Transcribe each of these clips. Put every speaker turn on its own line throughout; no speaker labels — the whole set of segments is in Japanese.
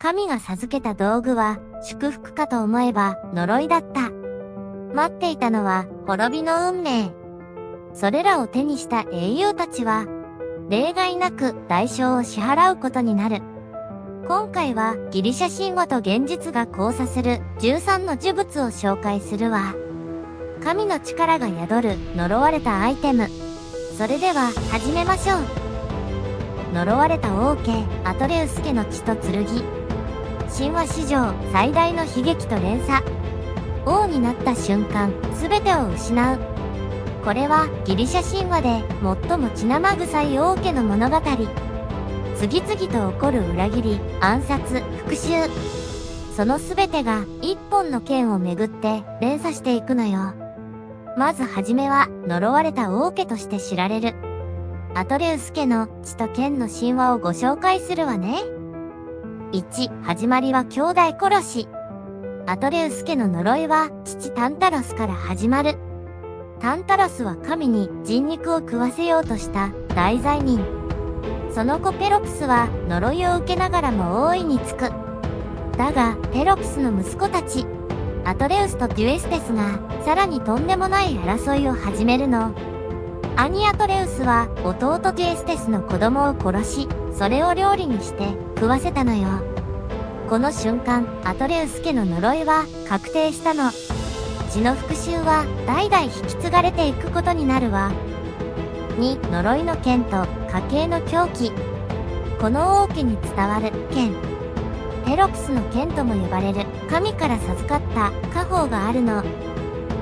神が授けた道具は祝福かと思えば呪いだった。待っていたのは滅びの運命。それらを手にした英雄たちは、例外なく代償を支払うことになる。今回はギリシャ神話と現実が交差する13の呪物を紹介するわ。神の力が宿る呪われたアイテム。それでは始めましょう。呪われた王家アトレウス家の血と剣。神話史上最大の悲劇と連鎖。王になった瞬間、すべてを失う。これはギリシャ神話で最も血生臭い王家の物語。次々と起こる裏切り、暗殺、復讐。そのすべてが一本の剣をめぐって連鎖していくのよ。まずはじめは呪われた王家として知られるアトレウス家の血と剣の神話をご紹介するわね。1、始まりは兄弟殺し。アトレウス家の呪いは父タンタロスから始まる。タンタロスは神に人肉を食わせようとした大罪人。その子ペロプスは呪いを受けながらも王位につく。だが、ペロプスの息子たち、アトレウスとデュエステスがさらにとんでもない争いを始めるの。兄アトレウスは弟デュエステスの子供を殺し、それを料理にして食わせたのよ。この瞬間、アトレウス家の呪いは確定したの。血の復讐は代々引き継がれていくことになるわ。2、呪いの剣と家系の凶器。この王家に伝わる剣。ペロプスの剣とも呼ばれる神から授かった家宝があるの。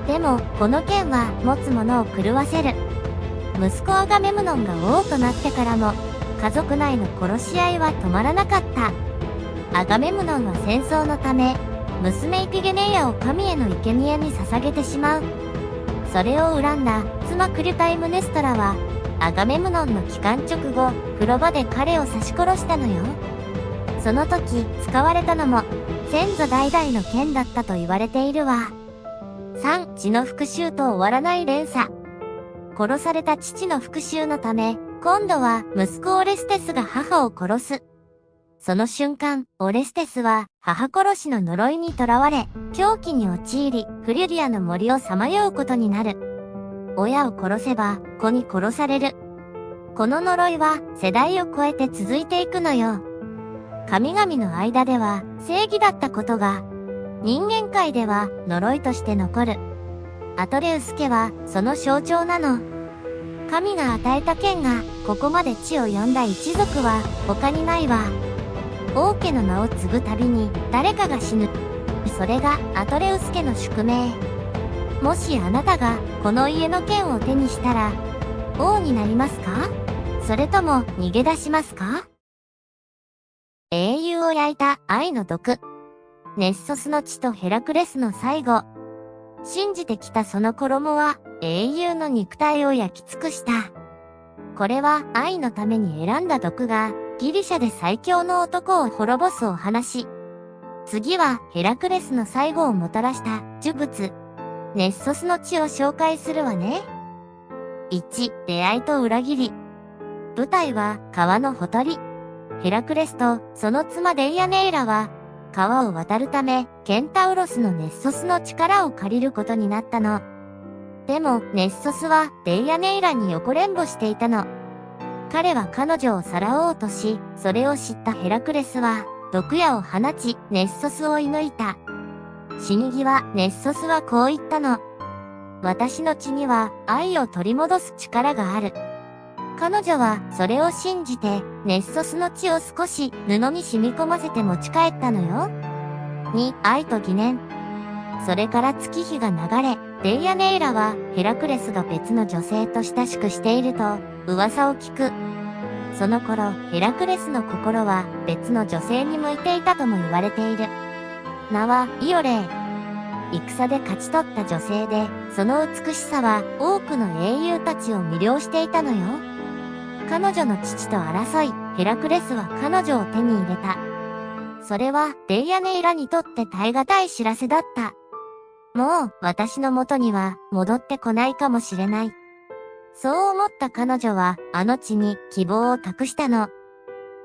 でも、この剣は持つ者を狂わせる。息子アガメムノンが王となってからも、家族内の殺し合いは止まらなかった。アガメムノンは戦争のため、娘イピゲネイアを神への生贄に捧げてしまう。それを恨んだ妻クリュタイムネストラは、アガメムノンの帰還直後、風呂場で彼を刺し殺したのよ。その時、使われたのも、先祖代々の剣だったと言われているわ。3、血の復讐と終わらない連鎖。殺された父の復讐のため、今度は息子オレステスが母を殺す。その瞬間、オレステスは母殺しの呪いにとらわれ、狂気に陥り、フリュリアの森をさまようことになる。親を殺せば、子に殺される。この呪いは世代を超えて続いていくのよ。神々の間では正義だったことが、人間界では呪いとして残る。アトレウス家はその象徴なの。神が与えた剣がここまで血を呼んだ一族は他にないわ。王家の名を継ぐたびに誰かが死ぬ。それがアトレウス家の宿命。もしあなたがこの家の剣を手にしたら、王になりますか？それとも逃げ出しますか？英雄を焼いた愛の毒。ネッソスの血とヘラクレスの最後。信じてきたその衣は英雄の肉体を焼き尽くした。これは愛のために選んだ毒がギリシャで最強の男を滅ぼすお話。次はヘラクレスの最後をもたらした呪物。ネッソスの血を紹介するわね。1、出会いと裏切り。舞台は川のほとり。ヘラクレスとその妻デイアネイラは川を渡るためケンタウロスのネッソスの力を借りることになったの。でもネッソスはデイアネイラに横連母していたの。彼は彼女をさらおうとし、それを知ったヘラクレスは毒矢を放ちネッソスを射抜いた。死に際ネッソスはこう言ったの。私の血には愛を取り戻す力がある。彼女はそれを信じてネッソスの血を少し布に染み込ませて持ち帰ったのよ。2、愛と疑念。それから月日が流れ、デイアネイラはヘラクレスが別の女性と親しくしていると噂を聞く。その頃、ヘラクレスの心は別の女性に向いていたとも言われている。名はイオレイ。戦で勝ち取った女性で、その美しさは多くの英雄たちを魅了していたのよ。彼女の父と争い、ヘラクレスは彼女を手に入れた。それはデイアネイラにとって耐え難い知らせだった。もう私の元には戻ってこないかもしれない。そう思った彼女はあの地に希望を託したの。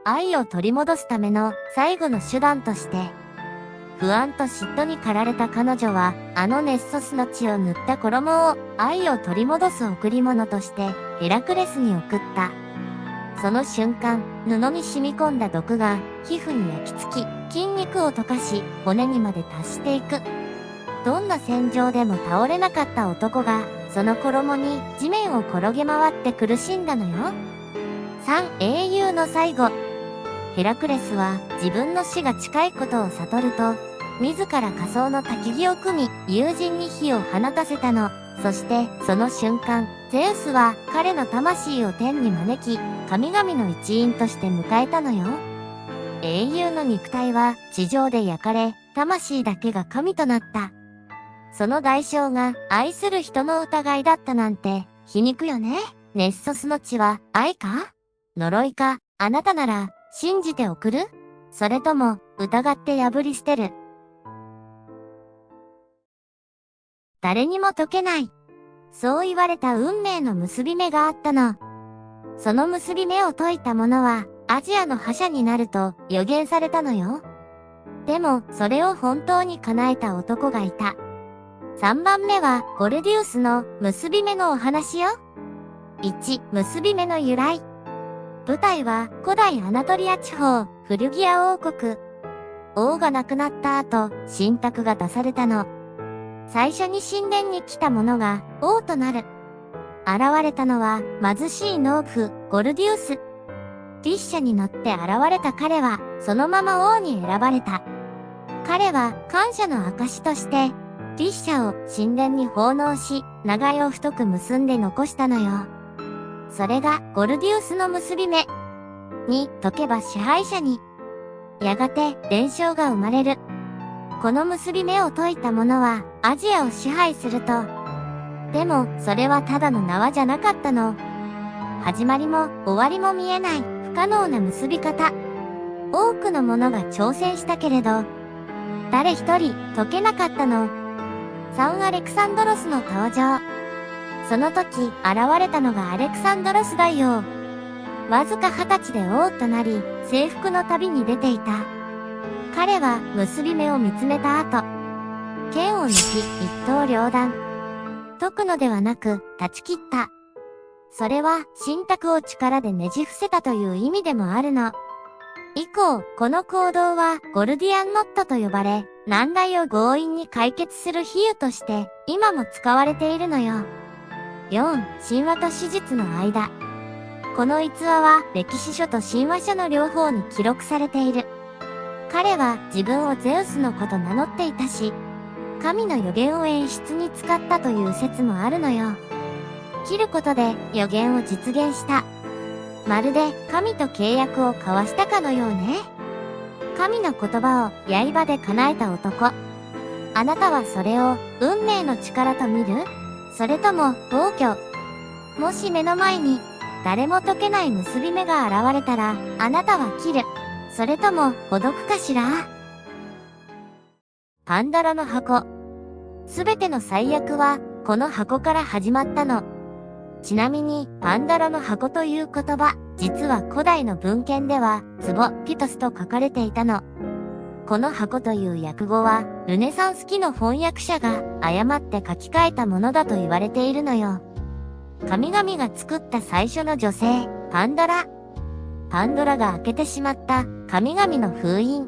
愛を取り戻すための最後の手段として、不安と嫉妬に駆られた彼女は、あのネッソスの血を塗った衣を愛を取り戻す贈り物としてヘラクレスに送った。その瞬間、布に染み込んだ毒が皮膚に焼き付き、筋肉を溶かし、骨にまで達していく。どんな戦場でも倒れなかった男が、その衣に地面を転げ回って苦しんだのよ。3. 英雄の最後。ヘラクレスは自分の死が近いことを悟ると、自ら仮想の焚き木を組み、友人に火を放たせたの。そしてその瞬間、ゼウスは彼の魂を天に招き、神々の一員として迎えたのよ。英雄の肉体は地上で焼かれ、魂だけが神となった。その代償が愛する人の疑いだったなんて皮肉よね。ネッソスの血は愛か？呪いか？あなたなら信じて送る？それとも疑って破り捨てる？誰にも解けない。そう言われた運命の結び目があったの。その結び目を解いた者はアジアの覇者になると予言されたのよ。でもそれを本当に叶えた男がいた。3番目はゴルディウスの結び目のお話よ。1、結び目の由来。舞台は古代アナトリア地方、フルギア王国。王が亡くなった後、神託が出されたの。最初に神殿に来た者が王となる。現れたのは貧しい農夫、ゴルディウス。リッシャに乗って現れた彼は、そのまま王に選ばれた。彼は感謝の証として、リッシャを神殿に奉納し、長いを太く結んで残したのよ。それがゴルディウスの結び目。に解けば支配者に。やがて伝承が生まれる。この結び目を解いた者はアジアを支配すると。でもそれはただの縄じゃなかったの。始まりも終わりも見えない不可能な結び方。多くの者が挑戦したけれど、誰一人解けなかったの。3アレクサンドロスの登場。その時現れたのがアレクサンドロス大王。わずか20歳で王となり、征服の旅に出ていた。彼は結び目を見つめた後、剣を抜き一刀両断。解くのではなく断ち切った。それは神託を力でねじ伏せたという意味でもあるの。以降、この行動はゴルディアンノットと呼ばれ、難題を強引に解決する比喩として今も使われているのよ。4. 神話と史実の間。この逸話は歴史書と神話書の両方に記録されている。彼は自分をゼウスの子と名乗っていたし、神の予言を演出に使ったという説もあるのよ。切ることで予言を実現した。まるで神と契約を交わしたかのようね。神の言葉を刃で叶えた男。あなたはそれを運命の力と見る？それとも暴挙？もし目の前に誰も解けない結び目が現れたら、あなたは切る？それともほどくかしら？パンドラの箱。すべての最悪はこの箱から始まったの。ちなみにパンドラの箱という言葉、実は古代の文献では壺、ピトスと書かれていたの。この箱という訳語はルネサンス期の翻訳者が誤って書き換えたものだと言われているのよ。神々が作った最初の女性、パンドラ。パンドラが開けてしまった神々の封印。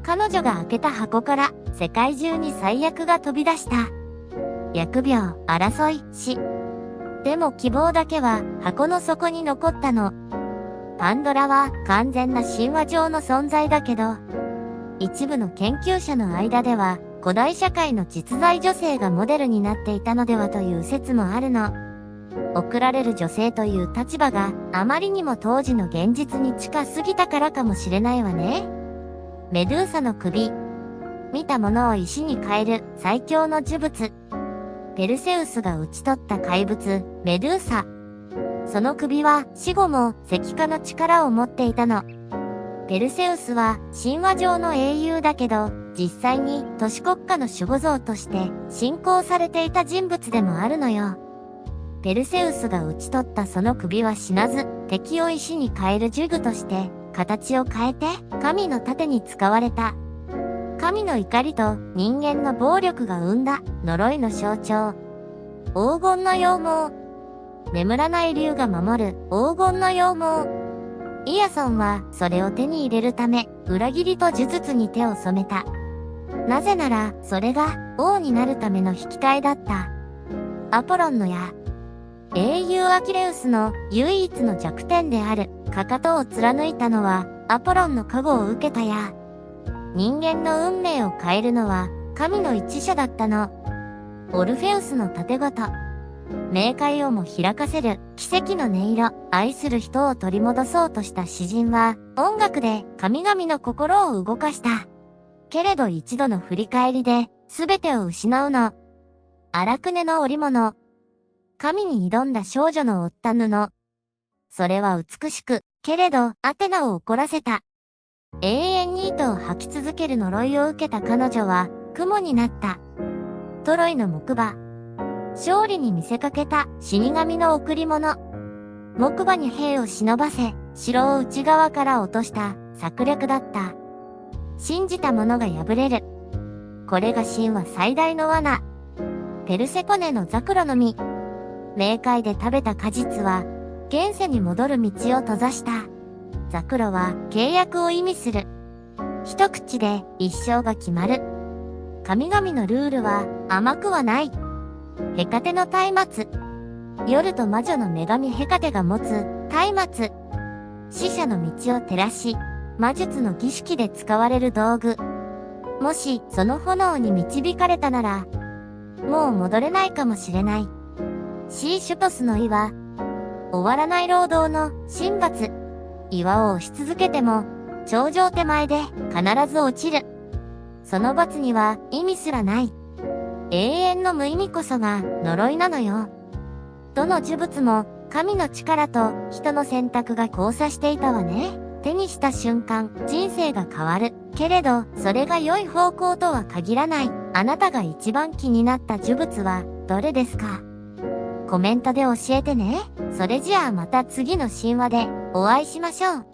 彼女が開けた箱から世界中に最悪が飛び出した。疫病、争い、死。でも希望だけは箱の底に残ったの。パンドラは完全な神話上の存在だけど、一部の研究者の間では古代社会の実在女性がモデルになっていたのではという説もあるの。送られる女性という立場があまりにも当時の現実に近すぎたからかもしれないわね。メドゥーサの首。見たものを石に変える最強の呪物。ペルセウスが討ち取った怪物、メドゥーサ。その首は死後も石化の力を持っていたの。ペルセウスは神話上の英雄だけど、実際に都市国家の守護像として信仰されていた人物でもあるのよ。ペルセウスが討ち取ったその首は死なず、敵を石に変える呪具として形を変えて神の盾に使われた。神の怒りと人間の暴力が生んだ呪いの象徴。黄金の羊毛。眠らない竜が守る黄金の羊毛。イヤソンはそれを手に入れるため裏切りと呪術に手を染めた。なぜならそれが王になるための引き換えだった。アポロンの矢。英雄アキレウスの唯一の弱点であるかかとを貫いたのはアポロンの加護を受けた矢。人間の運命を変えるのは神の一者だったの。オルフェウスの盾ごと冥界をも開かせる奇跡の音色。愛する人を取り戻そうとした詩人は音楽で神々の心を動かした。けれど一度の振り返りで全てを失うの。荒くねの織物。神に挑んだ少女の負った布。それは美しく、けれどアテナを怒らせた。永遠に糸を吐き続ける呪いを受けた彼女は雲になった。トロイの木馬。勝利に見せかけた死神の贈り物。木馬に兵を忍ばせ、城を内側から落とした策略だった。信じた者が敗れる。これが神話最大の罠。ペルセポネのザクロの実。冥界で食べた果実は、現世に戻る道を閉ざした。ザクロは契約を意味する。一口で一生が決まる。神々のルールは甘くはない。ヘカテの松明。夜と魔女の女神ヘカテが持つ松明。死者の道を照らし、魔術の儀式で使われる道具。もしその炎に導かれたなら、もう戻れないかもしれない。シーシュトスの岩。終わらない労働の神罰。岩を押し続けても、頂上手前で必ず落ちる。その罰には意味すらない。永遠の無意味こそが呪いなのよ。どの呪物も神の力と人の選択が交差していたわね。手にした瞬間、人生が変わる。けれど、それが良い方向とは限らない。あなたが一番気になった呪物はどれですか？コメントで教えてね。それじゃあまた次の神話でお会いしましょう。